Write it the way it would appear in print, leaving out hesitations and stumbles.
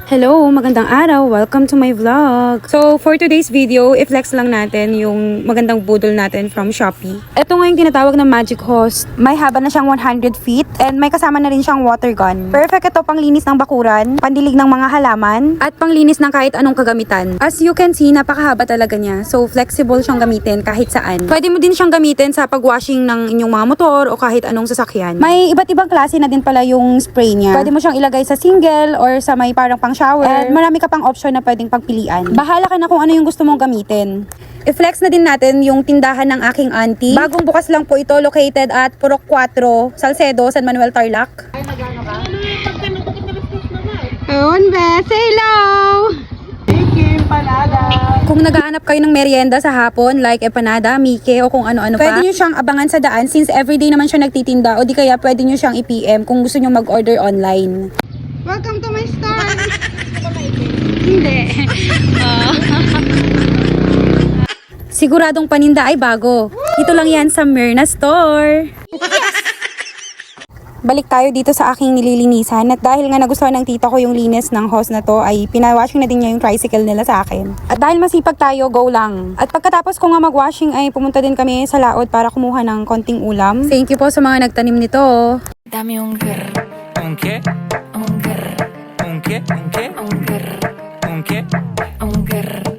Hello, magandang araw. Welcome to my vlog. So, for today's video, i-flex lang natin yung magandang budol natin from Shopee. Ito nga yung tinatawag na Magic Hose. May haba na siyang 100 feet and may kasama na rin siyang water gun. Perfect ito pang linis ng bakuran, pandilig ng mga halaman, at panglinis ng kahit anong kagamitan. As you can see, napakahaba talaga niya. So, flexible siyang gamitin kahit saan. Pwede mo din siyang gamitin sa pagwashing ng inyong mga motor o kahit anong sasakyan. May iba't ibang klase na din pala yung spray niya. Pwede mo siyang ilagay sa single or sa may parang pang shower. And marami ka pang option na pwedeng pagpilian. Bahala ka na kung ano yung gusto mong gamitin. I-flex na din natin yung tindahan ng aking auntie. Bagong bukas lang po ito, located at Purok 4, Salcedo, San Manuel, Tarlac. Ewan, Beth. Say hello! Kung nagaanap kayo ng merienda sa hapon, like empanada, mike, o kung ano-ano pa, pwede nyo siyang abangan sa daan since everyday naman siya nagtitinda, o di kaya pwede nyo siyang i-PM kung gusto nyo mag-order online. Welcome to my store! Hindi. Siguradong paninda ay bago. Dito lang yan sa Myrna Store. Balik tayo dito sa aking nililinisan at dahil nga nagustuhan ng tita ko yung linis ng hose na to ay pinawashing na din niya yung tricycle nila sa akin. At dahil masipag tayo, go lang. At pagkatapos ko nga magwashing ay pumunta din kami sa laot para kumuha ng konting ulam. Thank you po sa mga nagtanim nito. Dame un grr. ¿Un qué? Un grr. ¿Un qué? ¿Un qué? Un grr. ¿Un qué? Un grr.